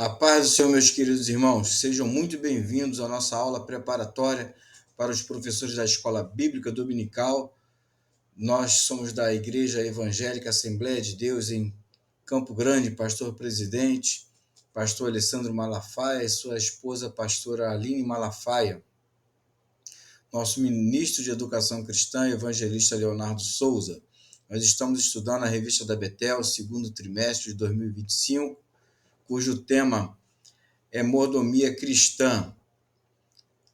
A paz do Senhor, meus queridos irmãos, sejam muito bem-vindos à nossa aula preparatória para os professores da Escola Bíblica Dominical. Nós somos da Igreja Evangélica Assembleia de Deus em Campo Grande, pastor presidente, pastor Alessandro Malafaia e sua esposa, pastora Aline Malafaia. Nosso ministro de Educação Cristã, evangelista Leonardo Souza. Nós estamos estudando a revista da Betel, segundo trimestre de 2025, cujo tema é mordomia cristã,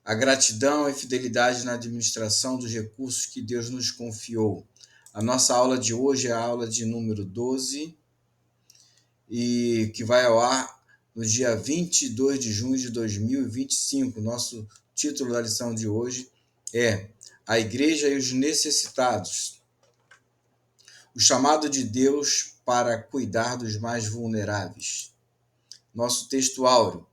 a gratidão e fidelidade na administração dos recursos que Deus nos confiou. A nossa aula de hoje é a aula de número 12 e que vai ao ar no dia 22 de junho de 2025. Nosso título da lição de hoje é A Igreja e os Necessitados. O chamado de Deus para cuidar dos mais vulneráveis. Nosso texto áureo.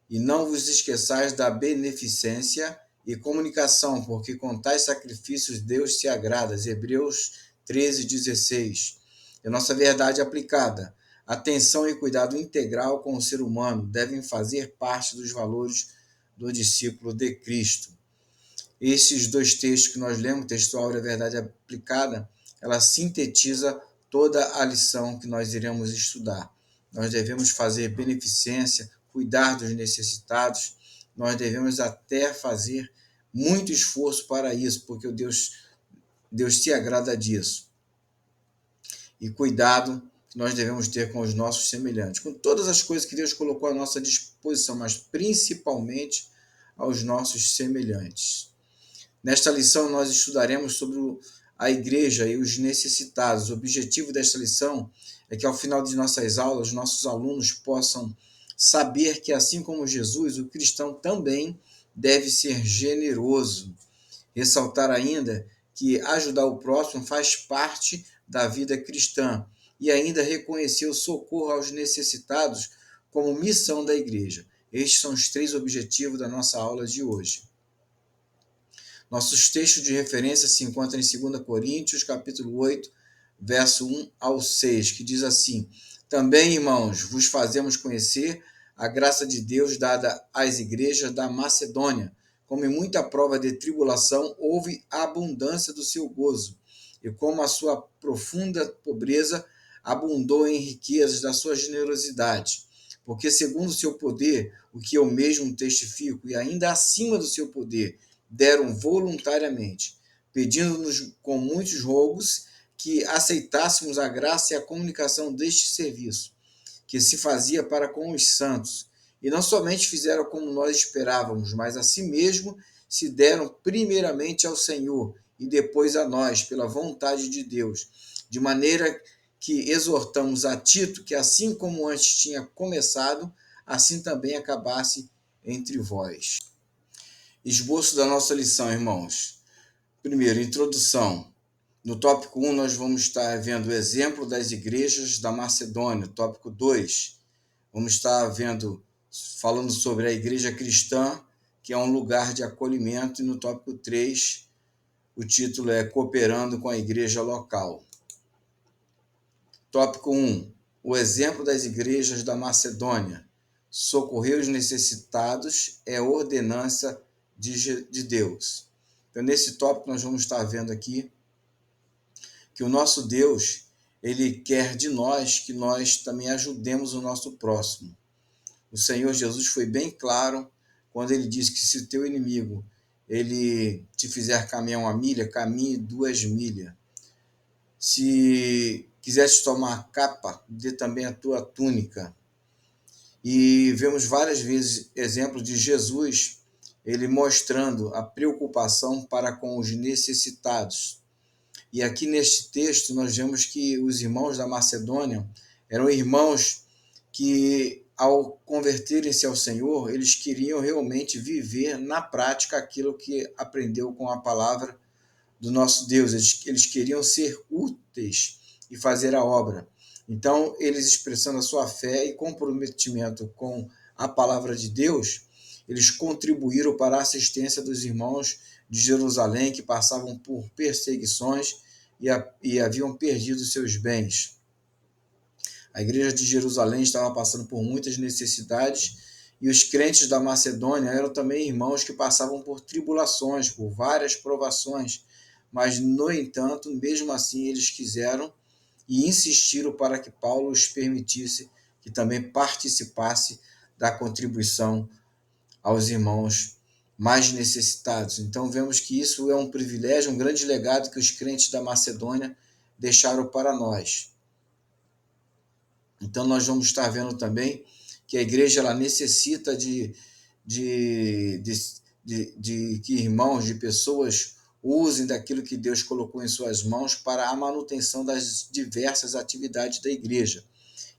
E não vos esqueçais da beneficência e comunicação, porque com tais sacrifícios Deus se agrada. Hebreus 13:16. É nossa verdade aplicada. Atenção e cuidado integral com o ser humano devem fazer parte dos valores do discípulo de Cristo. Esses dois textos que nós lemos, texto áureo e a verdade aplicada, ela sintetiza toda a lição que nós iremos estudar. Nós devemos fazer beneficência, cuidar dos necessitados, nós devemos até fazer muito esforço para isso, porque Deus se agrada disso. E cuidado que nós devemos ter com os nossos semelhantes, com todas as coisas que Deus colocou à nossa disposição, mas principalmente aos nossos semelhantes. Nesta lição, nós estudaremos sobre a igreja e os necessitados. O objetivo desta lição é que, ao final de nossas aulas, nossos alunos possam saber que, assim como Jesus, o cristão também deve ser generoso. Ressaltar ainda que ajudar o próximo faz parte da vida cristã e ainda reconhecer o socorro aos necessitados como missão da igreja. Estes são os três objetivos da nossa aula de hoje. Nossos textos de referência se encontram em 2 Coríntios, capítulo 8, verso 1 ao 6, que diz assim: Também, irmãos, vos fazemos conhecer a graça de Deus dada às igrejas da Macedônia. Como em muita prova de tribulação, houve abundância do seu gozo, e como a sua profunda pobreza abundou em riquezas da sua generosidade. Porque, segundo o seu poder, o que eu mesmo testifico, e ainda acima do seu poder, deram voluntariamente, pedindo-nos com muitos rogos que aceitássemos a graça e a comunicação deste serviço, que se fazia para com os santos. E não somente fizeram como nós esperávamos, mas a si mesmo se deram primeiramente ao Senhor e depois a nós, pela vontade de Deus. De maneira que exortamos a Tito que, assim como antes tinha começado, assim também acabasse entre vós. Esboço da nossa lição, irmãos. Primeiro, introdução. No tópico 1, nós vamos estar vendo o exemplo das igrejas da Macedônia. Tópico 2, vamos estar falando sobre a igreja cristã, que é um lugar de acolhimento. E no tópico 3, o título é Cooperando com a igreja local. Tópico 1, o exemplo das igrejas da Macedônia. Socorrer os necessitados é ordenança de Deus. Então, nesse tópico, nós vamos estar vendo aqui que o nosso Deus, ele quer de nós que nós também ajudemos o nosso próximo. O Senhor Jesus foi bem claro quando ele disse que se o teu inimigo ele te fizer caminhar 1 milha, caminhe 2 milhas. Se quiseres tomar a capa, dê também a tua túnica. E vemos várias vezes exemplos de Jesus, ele mostrando a preocupação para com os necessitados. E aqui neste texto nós vemos que os irmãos da Macedônia eram irmãos que, ao converterem-se ao Senhor, eles queriam realmente viver na prática aquilo que aprendeu com a palavra do nosso Deus. Eles queriam ser úteis e fazer a obra. Então, eles expressando a sua fé e comprometimento com a palavra de Deus, eles contribuíram para a assistência dos irmãos de Jerusalém que passavam por perseguições e haviam perdido seus bens. A igreja de Jerusalém estava passando por muitas necessidades e os crentes da Macedônia eram também irmãos que passavam por tribulações, por várias provações, mas, no entanto, mesmo assim, eles quiseram e insistiram para que Paulo os permitisse que também participasse da contribuição aos irmãos mais necessitados. Então, vemos que isso é um privilégio, um grande legado que os crentes da Macedônia deixaram para nós. Então, nós vamos estar vendo também que a igreja ela necessita de que irmãos, de pessoas usem daquilo que Deus colocou em suas mãos para a manutenção das diversas atividades da igreja.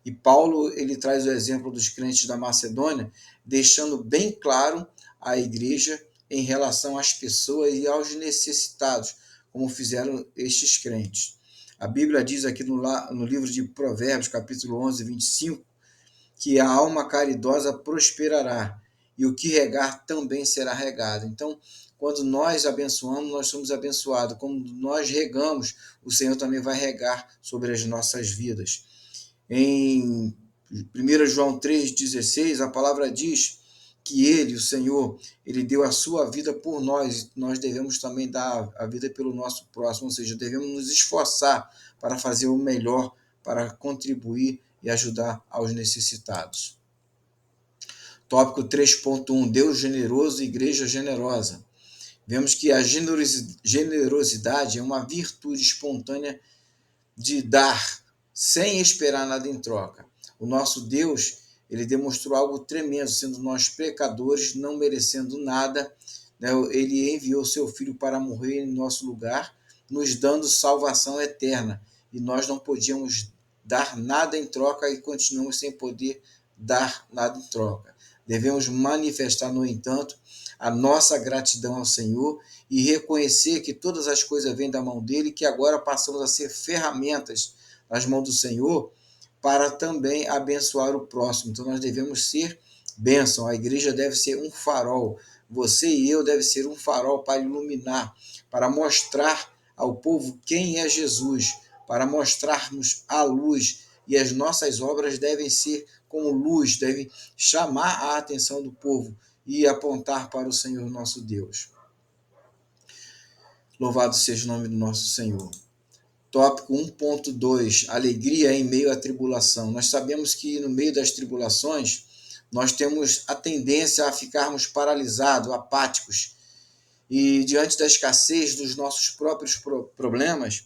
E Paulo ele traz o exemplo dos crentes da Macedônia, deixando bem claro a igreja em relação às pessoas e aos necessitados, como fizeram estes crentes. A Bíblia diz aqui no livro de Provérbios, capítulo 11, 25, que a alma caridosa prosperará e o que regar também será regado. Então, quando nós abençoamos, nós somos abençoados. Quando nós regamos, o Senhor também vai regar sobre as nossas vidas. Em 1 João 3,16, a palavra diz que ele, o Senhor, ele deu a sua vida por nós, e nós devemos também dar a vida pelo nosso próximo, ou seja, devemos nos esforçar para fazer o melhor, para contribuir e ajudar aos necessitados. Tópico 3.1, Deus generoso e igreja generosa. Vemos que a generosidade é uma virtude espontânea de dar, sem esperar nada em troca. O nosso Deus, ele demonstrou algo tremendo, sendo nós pecadores, não merecendo nada, né? Ele enviou seu Filho para morrer em nosso lugar, nos dando salvação eterna. E nós não podíamos dar nada em troca e continuamos sem poder dar nada em troca. Devemos manifestar, no entanto, a nossa gratidão ao Senhor e reconhecer que todas as coisas vêm da mão dele e que agora passamos a ser ferramentas nas mãos do Senhor para também abençoar o próximo. Então nós devemos ser bênção. A igreja deve ser um farol. Você e eu devem ser um farol para iluminar, para mostrar ao povo quem é Jesus, para mostrarmos a luz. E as nossas obras devem ser como luz, devem chamar a atenção do povo e apontar para o Senhor nosso Deus. Louvado seja o nome do nosso Senhor. Tópico 1.2, alegria em meio à tribulação. Nós sabemos que no meio das tribulações, nós temos a tendência a ficarmos paralisados, apáticos. E diante da escassez dos nossos próprios problemas,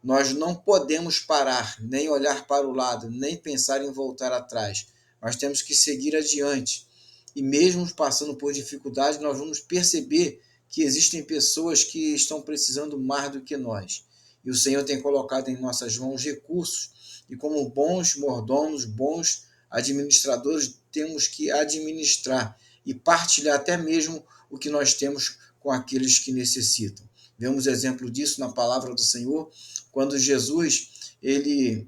nós não podemos parar, nem olhar para o lado, nem pensar em voltar atrás. Nós temos que seguir adiante. E mesmo passando por dificuldade, nós vamos perceber que existem pessoas que estão precisando mais do que nós. E o Senhor tem colocado em nossas mãos recursos. E como bons mordomos, bons administradores, temos que administrar e partilhar até mesmo o que nós temos com aqueles que necessitam. Vemos exemplo disso na palavra do Senhor, quando Jesus ele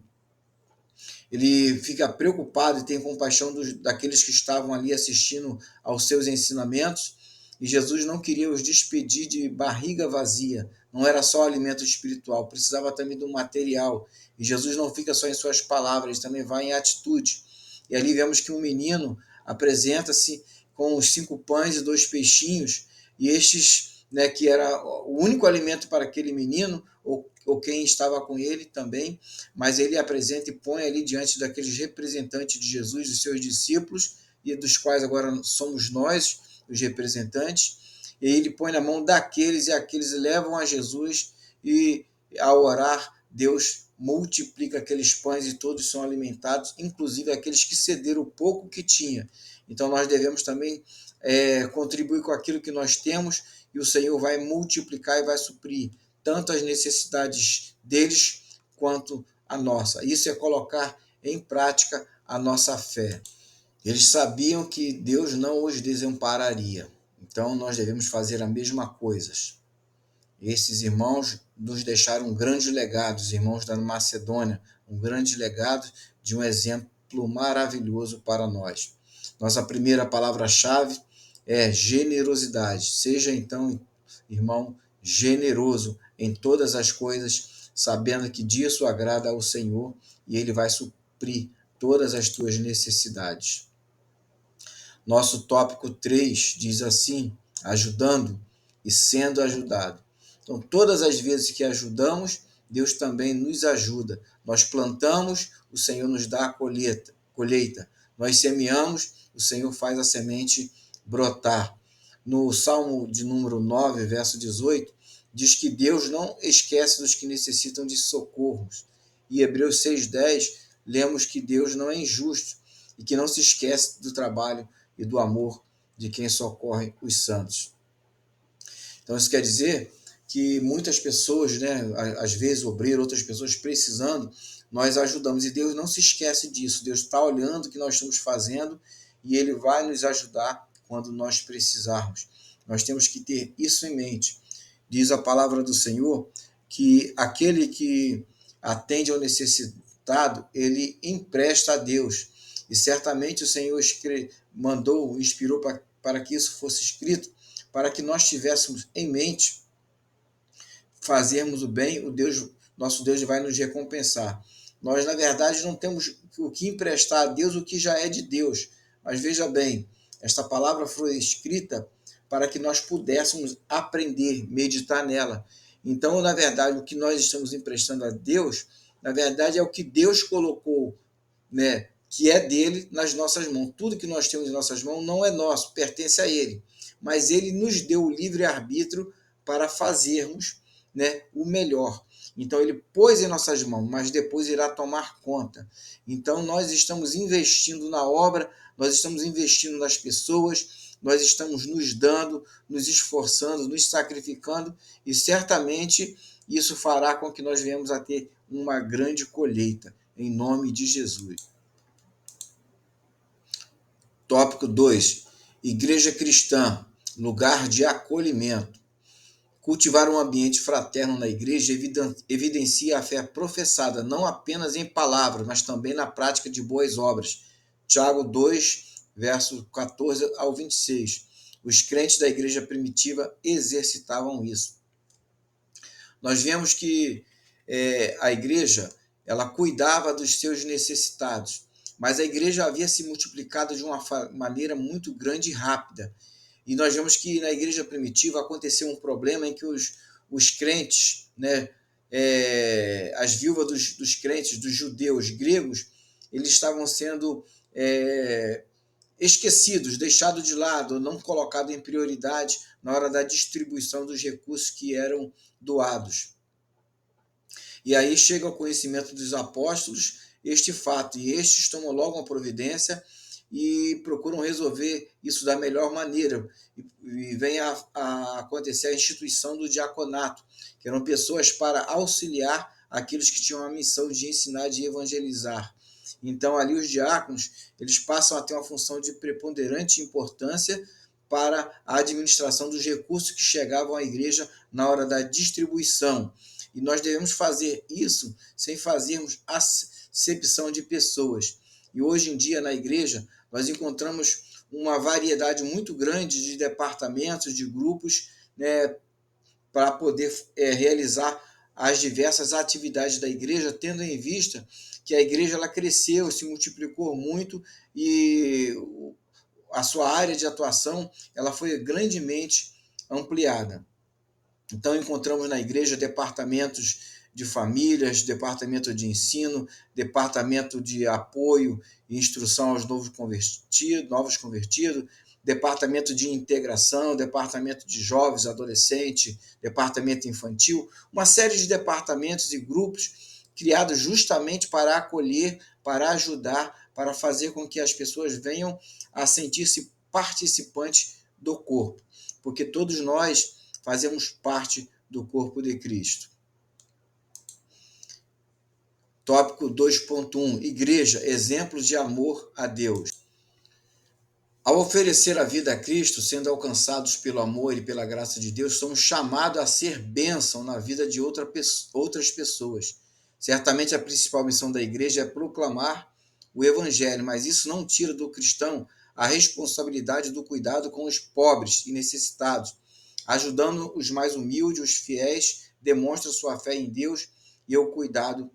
fica preocupado e tem compaixão daqueles que estavam ali assistindo aos seus ensinamentos, e Jesus não queria os despedir de barriga vazia, não era só alimento espiritual, precisava também do material, e Jesus não fica só em suas palavras, também vai em atitude. E ali vemos que um menino apresenta-se com os 5 pães e 2 peixinhos, e estes, né, que era o único alimento para aquele menino, ou quem estava com ele também, mas ele apresenta e põe ali diante daqueles representantes de Jesus, dos seus discípulos, e dos quais agora somos nós, os representantes, e ele põe na mão daqueles, e aqueles levam a Jesus, e ao orar, Deus multiplica aqueles pães e todos são alimentados, inclusive aqueles que cederam o pouco que tinha. Então nós devemos também contribuir com aquilo que nós temos, e o Senhor vai multiplicar e vai suprir tanto as necessidades deles quanto a nossa. Isso é colocar em prática a nossa fé. Eles sabiam que Deus não os desampararia. Então nós devemos fazer a mesma coisa. Esses irmãos nos deixaram um grande legado, os irmãos da Macedônia, um grande legado de um exemplo maravilhoso para nós. Nossa primeira palavra-chave é generosidade. Seja então, irmão, generoso em todas as coisas, sabendo que disso agrada ao Senhor e Ele vai suprir todas as tuas necessidades. Nosso tópico 3 diz assim: ajudando e sendo ajudado. Então, todas as vezes que ajudamos, Deus também nos ajuda. Nós plantamos, o Senhor nos dá a colheita. Nós semeamos, o Senhor faz a semente brotar. No Salmo de número 9, verso 18, diz que Deus não esquece dos que necessitam de socorros. E Hebreus 6,10, lemos que Deus não é injusto e que não se esquece do trabalho e do amor de quem socorre os santos. Então, isso quer dizer que muitas pessoas, né, às vezes obreiro, outras pessoas precisando, nós ajudamos. E Deus não se esquece disso. Deus está olhando o que nós estamos fazendo e Ele vai nos ajudar quando nós precisarmos. Nós temos que ter isso em mente. Diz a palavra do Senhor que aquele que atende ao necessitado, ele empresta a Deus. E certamente o Senhor mandou, inspirou para que isso fosse escrito, para que nós tivéssemos em mente fazermos o bem, nosso Deus vai nos recompensar. Nós, na verdade, não temos o que emprestar a Deus, o que já é de Deus. Mas veja bem, esta palavra foi escrita para que nós pudéssemos aprender, meditar nela. Então, na verdade, o que nós estamos emprestando a Deus, na verdade, é o que Deus colocou, né, que é dele nas nossas mãos. Tudo que nós temos em nossas mãos não é nosso, pertence a ele. Mas ele nos deu o livre-arbítrio para fazermos, né, o melhor. Então ele pôs em nossas mãos, mas depois irá tomar conta. Então nós estamos investindo na obra, nós estamos investindo nas pessoas, nós estamos nos dando, nos esforçando, nos sacrificando, e certamente isso fará com que nós venhamos a ter uma grande colheita, em nome de Jesus. Tópico 2. Igreja cristã, lugar de acolhimento. Cultivar um ambiente fraterno na igreja evidencia a fé professada, não apenas em palavras, mas também na prática de boas obras. Tiago 2, verso 14 ao 26. Os crentes da igreja primitiva exercitavam isso. Nós vemos que a igreja ela cuidava dos seus necessitados, mas a igreja havia se multiplicado de uma maneira muito grande e rápida. E nós vemos que na igreja primitiva aconteceu um problema em que os crentes, né, as viúvas dos crentes, dos judeus gregos, eles estavam sendo esquecidos, deixados de lado, não colocados em prioridade na hora da distribuição dos recursos que eram doados. E aí chega ao conhecimento dos apóstolos este fato, e estes tomam logo uma providência e procuram resolver isso da melhor maneira. E vem a acontecer a instituição do diaconato, que eram pessoas para auxiliar aqueles que tinham a missão de ensinar, de evangelizar. Então, ali os diáconos, eles passam a ter uma função de preponderante importância para a administração dos recursos que chegavam à igreja na hora da distribuição. E nós devemos fazer isso sem fazermos acepção de pessoas. E hoje em dia, na igreja, nós encontramos uma variedade muito grande de departamentos, de grupos, né, para poder realizar as diversas atividades da igreja, tendo em vista que a igreja ela cresceu, se multiplicou muito e a sua área de atuação ela foi grandemente ampliada. Então, encontramos na igreja departamentos de famílias, departamento de ensino, departamento de apoio e instrução aos novos convertidos, departamento de integração, departamento de jovens, adolescentes, departamento infantil, uma série de departamentos e grupos criados justamente para acolher, para ajudar, para fazer com que as pessoas venham a sentir-se participantes do corpo, porque todos nós fazemos parte do corpo de Cristo. Tópico 2.1. Igreja, exemplos de amor a Deus. Ao oferecer a vida a Cristo, sendo alcançados pelo amor e pela graça de Deus, somos chamados a ser bênção na vida de outras pessoas. Certamente a principal missão da igreja é proclamar o evangelho, mas isso não tira do cristão a responsabilidade do cuidado com os pobres e necessitados. Ajudando os mais humildes, os fiéis, demonstra sua fé em Deus e o cuidado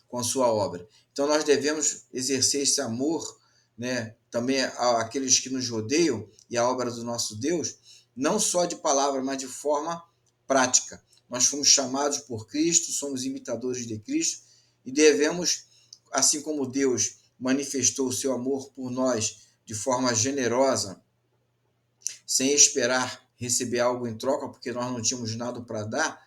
com a sua obra. Então, nós devemos exercer esse amor, né, também àqueles que nos rodeiam e à obra do nosso Deus, não só de palavra, mas de forma prática. Nós fomos chamados por Cristo, somos imitadores de Cristo e devemos, assim como Deus manifestou o seu amor por nós de forma generosa, sem esperar receber algo em troca, porque nós não tínhamos nada para dar,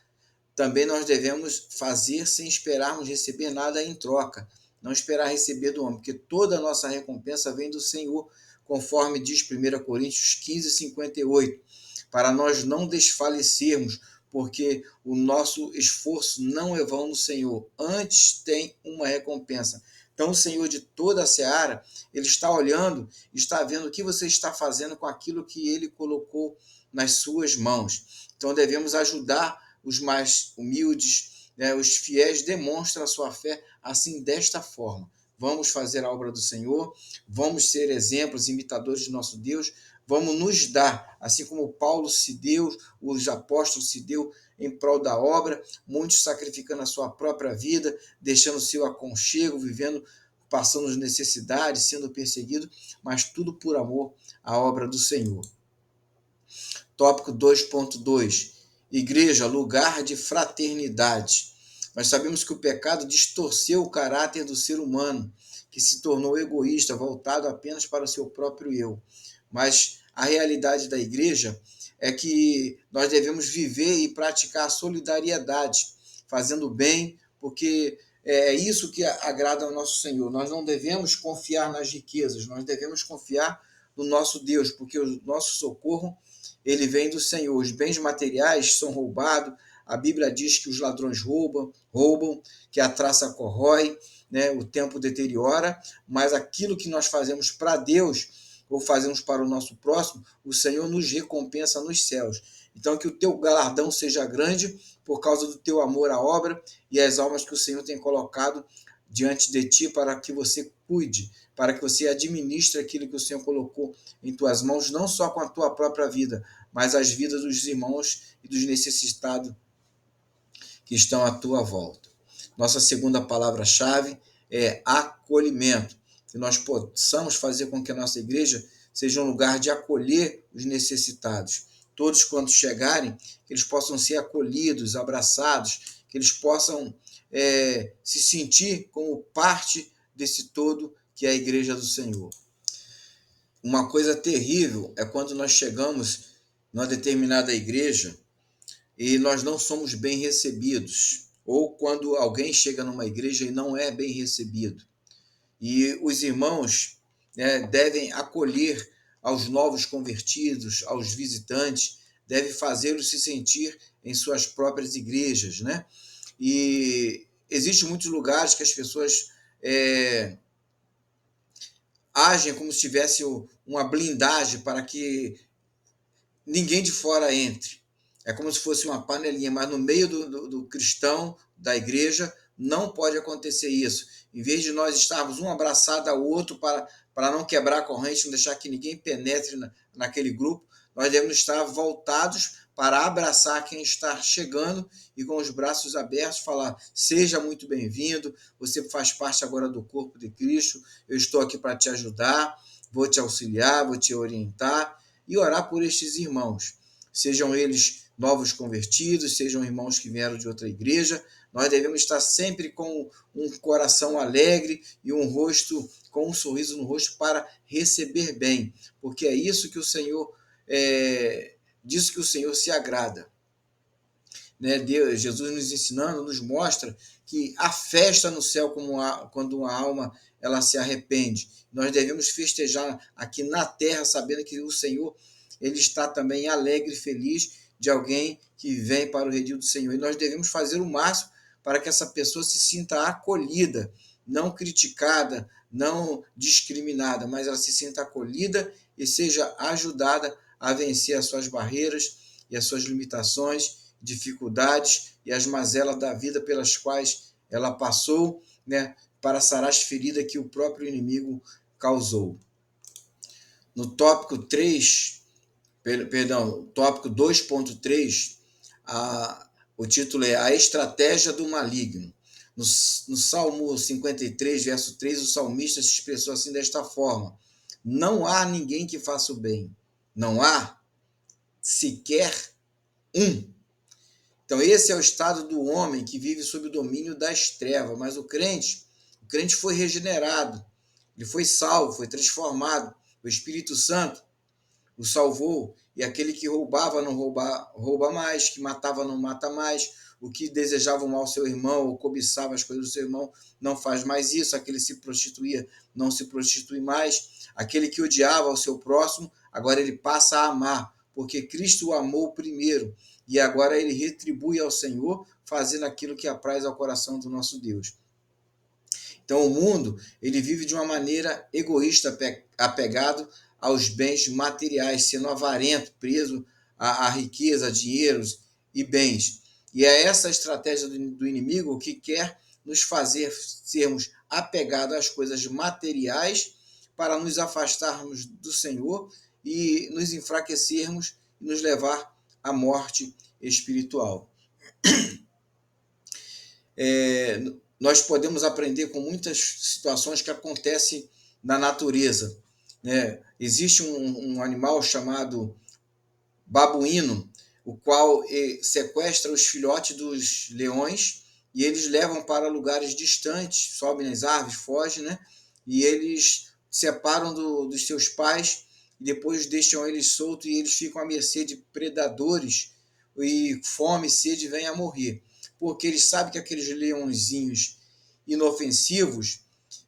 também nós devemos fazer sem esperarmos receber nada em troca. Não esperar receber do homem, porque toda a nossa recompensa vem do Senhor, conforme diz 1 Coríntios 15:58, para nós não desfalecermos, porque o nosso esforço não é vão no Senhor, antes tem uma recompensa. Então, o Senhor de toda a seara, ele está olhando, está vendo o que você está fazendo com aquilo que ele colocou nas suas mãos. Então, devemos ajudar os mais humildes, né? Os fiéis demonstram a sua fé assim, desta forma. Vamos fazer a obra do Senhor, vamos ser exemplos, imitadores de nosso Deus, vamos nos dar, assim como Paulo se deu, os apóstolos se deu em prol da obra, muitos sacrificando a sua própria vida, deixando o seu aconchego, vivendo, passando necessidades, sendo perseguido, mas tudo por amor à obra do Senhor. Tópico 2.2. Igreja, lugar de fraternidade. Nós sabemos que o pecado distorceu o caráter do ser humano, que se tornou egoísta, voltado apenas para o seu próprio eu. Mas a realidade da igreja é que nós devemos viver e praticar a solidariedade, fazendo bem, porque é isso que agrada ao nosso Senhor. Nós não devemos confiar nas riquezas, nós devemos confiar no nosso Deus, porque o nosso socorro ele vem do Senhor. Os bens materiais são roubados, a Bíblia diz que os ladrões roubam, que a traça corrói, né? O tempo deteriora, mas aquilo que nós fazemos para Deus ou fazemos para o nosso próximo, o Senhor nos recompensa nos céus. Então, que o teu galardão seja grande por causa do teu amor à obra e às almas que o Senhor tem colocado diante de ti para que você cuide, para que você administre aquilo que o Senhor colocou em tuas mãos, não só com a tua própria vida, mas as vidas dos irmãos e dos necessitados que estão à tua volta. Nossa segunda palavra-chave é acolhimento, que nós possamos fazer com que a nossa igreja seja um lugar de acolher os necessitados. Todos quando chegarem, que eles possam ser acolhidos, abraçados, que eles possam se sentir como parte desse todo que é a igreja do Senhor. Uma coisa terrível é quando nós chegamos numa determinada igreja e nós não somos bem recebidos, ou quando alguém chega numa igreja e não é bem recebido. E os irmãos, né, devem acolher aos novos convertidos, aos visitantes, devem fazê-los se sentir em suas próprias igrejas, né? E existem muitos lugares que as pessoas agem como se tivesse uma blindagem para que ninguém de fora entre. É como se fosse uma panelinha, mas no meio do cristão, da igreja, não pode acontecer isso. Em vez de nós estarmos um abraçado ao outro para não quebrar a corrente, não deixar que ninguém penetre naquele grupo, nós devemos estar voltados para abraçar quem está chegando e com os braços abertos falar: seja muito bem-vindo, você faz parte agora do corpo de Cristo, eu estou aqui para te ajudar, vou te auxiliar, vou te orientar e orar por estes irmãos. Sejam eles novos convertidos, sejam irmãos que vieram de outra igreja, nós devemos estar sempre com um coração alegre e um rosto, com um sorriso no rosto para receber bem, porque é isso que o Senhor diz que o Senhor se agrada. Né? Deus, Jesus nos ensinando, nos mostra que há festa no céu quando uma alma ela se arrepende. Nós devemos festejar aqui na terra, sabendo que o Senhor ele está também alegre e feliz de alguém que vem para o redil do Senhor. E nós devemos fazer o máximo para que essa pessoa se sinta acolhida, não criticada, não discriminada, mas ela se sinta acolhida e seja ajudada a vencer as suas barreiras e as suas limitações, dificuldades e as mazelas da vida pelas quais ela passou, né, para sarar as feridas que o próprio inimigo causou. No tópico 2.3, o título é A Estratégia do Maligno. No Salmo 53, verso 3, o salmista se expressou assim desta forma: não há ninguém que faça o bem, não há sequer um. Então, esse é o estado do homem que vive sob o domínio das trevas. Mas o crente foi regenerado, ele foi salvo, foi transformado. O Espírito Santo o salvou. E aquele que roubava não rouba mais, que matava não mata mais, o que desejava o mal ao seu irmão ou cobiçava as coisas do seu irmão não faz mais isso. Aquele que se prostituía não se prostitui mais. Aquele que odiava o seu próximo, agora ele passa a amar, porque Cristo o amou primeiro. E agora ele retribui ao Senhor, fazendo aquilo que apraz ao coração do nosso Deus. Então, o mundo ele vive de uma maneira egoísta, apegado aos bens materiais, sendo avarento, preso à riqueza, a dinheiros e bens. E é essa a estratégia do inimigo que quer nos fazer sermos apegados às coisas materiais para nos afastarmos do Senhor e nos enfraquecermos e nos levar à morte espiritual. Nós podemos aprender com muitas situações que acontecem na natureza. Né? Existe um animal chamado babuíno, o qual sequestra os filhotes dos leões e eles levam para lugares distantes, sobem nas árvores, fogem, né? E eles separam dos seus pais e depois deixam eles soltos e eles ficam à mercê de predadores e fome e sede vêm a morrer. Porque eles sabem que aqueles leõezinhos inofensivos,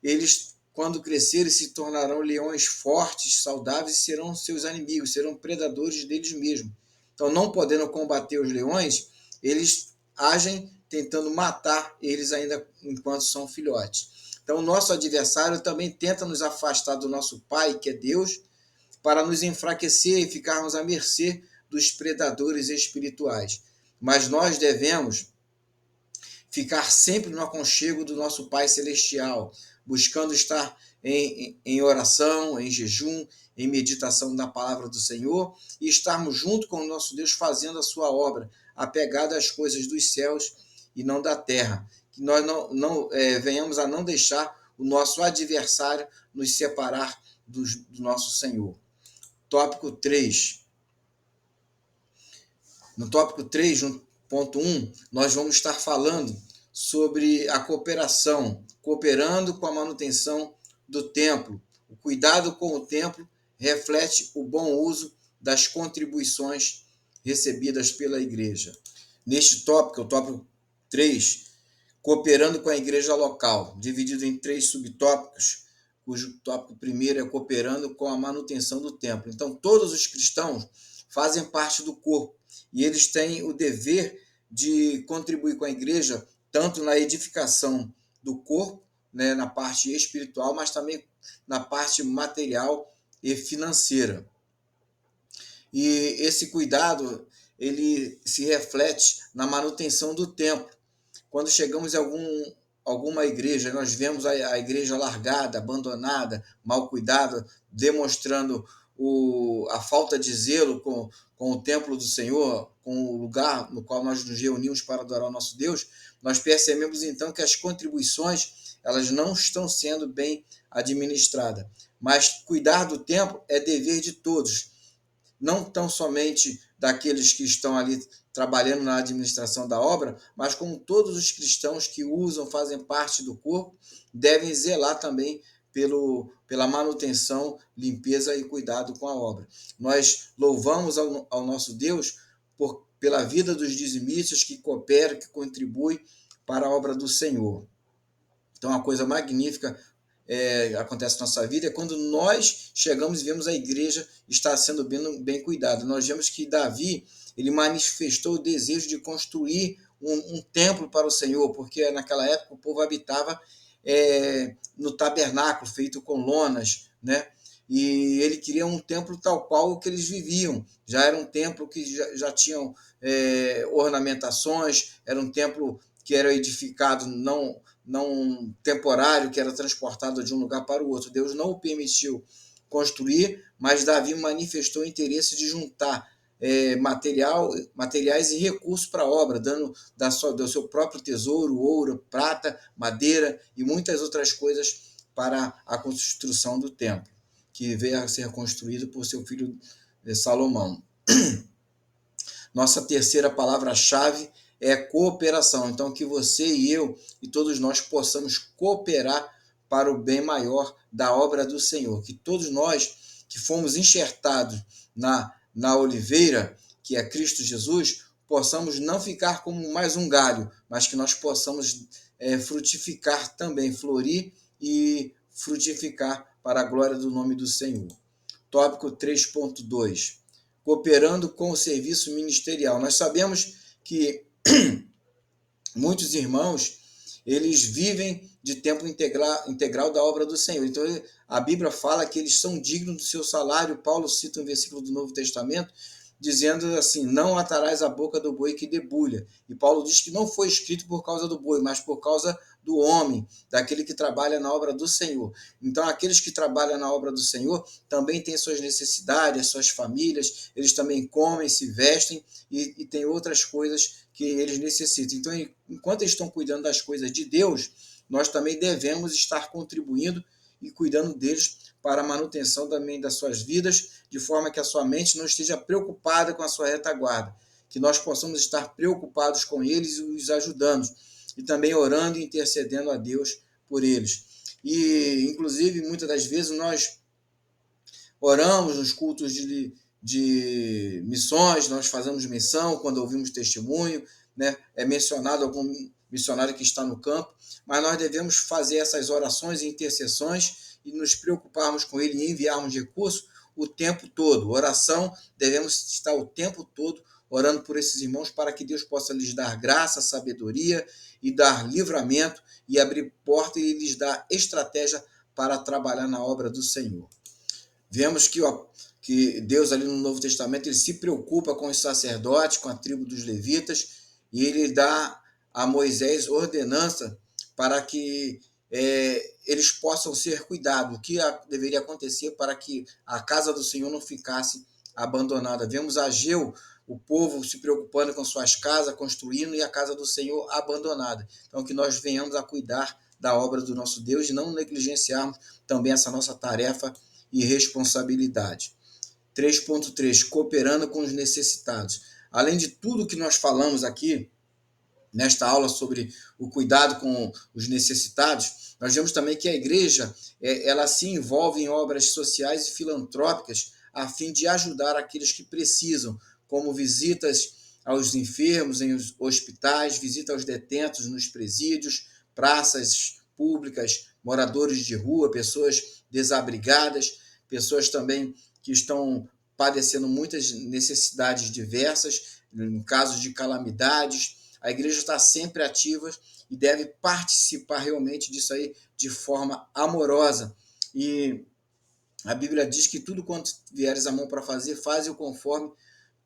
eles, quando crescerem, se tornarão leões fortes, saudáveis e serão seus inimigos, serão predadores deles mesmos. Então, não podendo combater os leões, eles agem tentando matar eles ainda enquanto são filhotes. Então, o nosso adversário também tenta nos afastar do nosso Pai, que é Deus, para nos enfraquecer e ficarmos à mercê dos predadores espirituais. Mas nós devemos ficar sempre no aconchego do nosso Pai Celestial, buscando estar em oração, em jejum, em meditação da palavra do Senhor e estarmos junto com o nosso Deus fazendo a sua obra, apegado às coisas dos céus e não da terra. Que nós não venhamos a não deixar o nosso adversário nos separar do nosso Senhor. Tópico 3. No tópico 3, no ponto 1, nós vamos estar falando sobre a cooperação, cooperando com a manutenção do templo. O cuidado com o templo reflete o bom uso das contribuições recebidas pela igreja. Neste tópico, o tópico 3, cooperando com a igreja local, dividido em 3 subtópicos, cujo tópico primeiro é cooperando com a manutenção do templo. Então, todos os cristãos fazem parte do corpo e eles têm o dever de contribuir com a igreja tanto na edificação do corpo, né, na parte espiritual, mas também na parte material e financeira. E esse cuidado ele se reflete na manutenção do templo. Quando chegamos em alguma igreja, nós vemos a igreja largada, abandonada, mal cuidada, demonstrando a falta de zelo com o templo do Senhor, com o lugar no qual nós nos reunimos para adorar o nosso Deus, nós percebemos então que as contribuições elas não estão sendo bem administradas. Mas cuidar do templo é dever de todos, não tão somente daqueles que estão ali trabalhando na administração da obra, mas como todos os cristãos que usam, fazem parte do corpo, devem zelar também pela manutenção, limpeza e cuidado com a obra. Nós louvamos ao nosso Deus pela vida dos dizimistas que cooperam, que contribuem para a obra do Senhor. Então, uma coisa magnífica acontece na nossa vida é quando nós chegamos e vemos a igreja estar sendo bem cuidada. Nós vemos que Davi ele manifestou o desejo de construir um templo para o Senhor, porque naquela época o povo habitava no tabernáculo feito com lonas, né? E ele queria um templo tal qual o que eles viviam. Já era um templo que já tinham ornamentações, era um templo que era edificado não temporário, que era transportado de um lugar para o outro. Deus não o permitiu construir, mas Davi manifestou o interesse de juntar materiais e recursos para a obra, dando do seu próprio tesouro, ouro, prata, madeira e muitas outras coisas para a construção do templo, que veio a ser construído por seu filho Salomão. Nossa terceira palavra-chave é cooperação. Então, que você e eu e todos nós possamos cooperar para o bem maior da obra do Senhor. Que todos nós que fomos enxertados na oliveira, que é Cristo Jesus, possamos não ficar como mais um galho, mas que nós possamos frutificar também, florir e frutificar para a glória do nome do Senhor. Tópico 3.2. Cooperando com o serviço ministerial. Nós sabemos que muitos irmãos, eles vivem de tempo integral da obra do Senhor. Então, a Bíblia fala que eles são dignos do seu salário. Paulo cita um versículo do Novo Testamento, dizendo assim, não atarás a boca do boi que debulha. E Paulo diz que não foi escrito por causa do boi, mas por causa do homem, daquele que trabalha na obra do Senhor. Então, aqueles que trabalham na obra do Senhor também têm suas necessidades, suas famílias, eles também comem, se vestem e têm outras coisas que eles necessitam. Então, enquanto eles estão cuidando das coisas de Deus, nós também devemos estar contribuindo e cuidando deles para a manutenção também das suas vidas, de forma que a sua mente não esteja preocupada com a sua retaguarda, que nós possamos estar preocupados com eles e os ajudando, e também orando e intercedendo a Deus por eles. E, inclusive, muitas das vezes nós oramos nos cultos de missões, nós fazemos missão quando ouvimos testemunho, né? É mencionado algum missionário que está no campo, mas nós devemos fazer essas orações e intercessões e nos preocuparmos com ele e enviarmos recursos o tempo todo. Oração, devemos estar o tempo todo orando por esses irmãos para que Deus possa lhes dar graça, sabedoria e dar livramento e abrir porta e lhes dar estratégia para trabalhar na obra do Senhor. Vemos que Deus ali no Novo Testamento ele se preocupa com os sacerdotes, com a tribo dos levitas, e ele dá a Moisés ordenança para que eles possam ser cuidados, o que deveria acontecer para que a casa do Senhor não ficasse abandonada. Vemos Ageu, o povo se preocupando com suas casas, construindo, e a casa do Senhor abandonada. Então, que nós venhamos a cuidar da obra do nosso Deus e não negligenciarmos também essa nossa tarefa e responsabilidade. 3.3, cooperando com os necessitados. Além de tudo que nós falamos aqui, nesta aula sobre o cuidado com os necessitados, nós vemos também que a igreja ela se envolve em obras sociais e filantrópicas a fim de ajudar aqueles que precisam, como visitas aos enfermos em hospitais, visita aos detentos nos presídios, praças públicas, moradores de rua, pessoas desabrigadas, pessoas também que estão padecendo muitas necessidades diversas, em casos de calamidades. A igreja está sempre ativa e deve participar realmente disso aí de forma amorosa. E a Bíblia diz que tudo quanto vieres a mão para fazer, faze-o conforme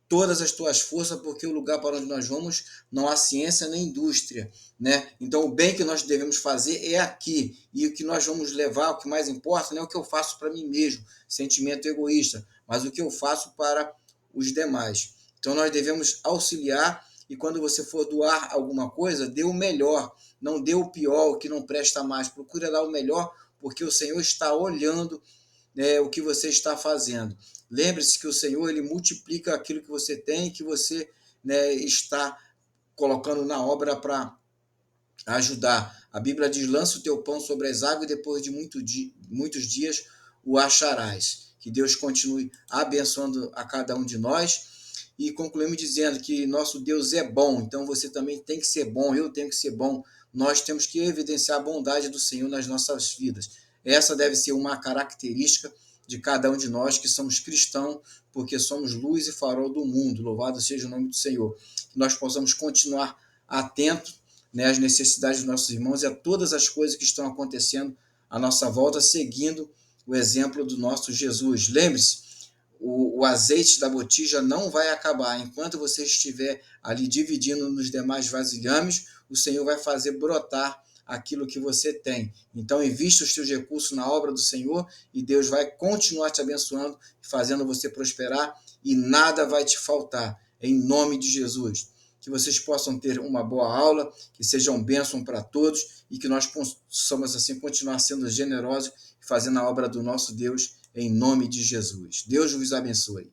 todas as tuas forças, porque o lugar para onde nós vamos não há ciência nem indústria, né? Então, o bem que nós devemos fazer é aqui, e o que nós vamos levar, o que mais importa, não é o que eu faço para mim mesmo, sentimento egoísta, mas o que eu faço para os demais. Então, nós devemos auxiliar, e quando você for doar alguma coisa, dê o melhor, não dê o pior, o que não presta mais, procure dar o melhor, porque o Senhor está olhando o que você está fazendo. Lembre-se que o Senhor ele multiplica aquilo que você tem, que você está colocando na obra para ajudar. A Bíblia diz, lança o teu pão sobre as águas e depois de muitos dias o acharás. Que Deus continue abençoando a cada um de nós. E concluímos dizendo que nosso Deus é bom, então você também tem que ser bom, eu tenho que ser bom. Nós temos que evidenciar a bondade do Senhor nas nossas vidas. Essa deve ser uma característica de cada um de nós que somos cristãos, porque somos luz e farol do mundo. Louvado seja o nome do Senhor. Que nós possamos continuar atentos às necessidades dos nossos irmãos e a todas as coisas que estão acontecendo à nossa volta, seguindo o exemplo do nosso Jesus. Lembre-se, o azeite da botija não vai acabar. Enquanto você estiver ali dividindo nos demais vasilhames, o Senhor vai fazer brotar aquilo que você tem. Então, invista os teus recursos na obra do Senhor e Deus vai continuar te abençoando, fazendo você prosperar e nada vai te faltar, em nome de Jesus. Que vocês possam ter uma boa aula, que seja um bênção para todos e que nós possamos assim continuar sendo generosos e fazendo a obra do nosso Deus, em nome de Jesus. Deus vos abençoe.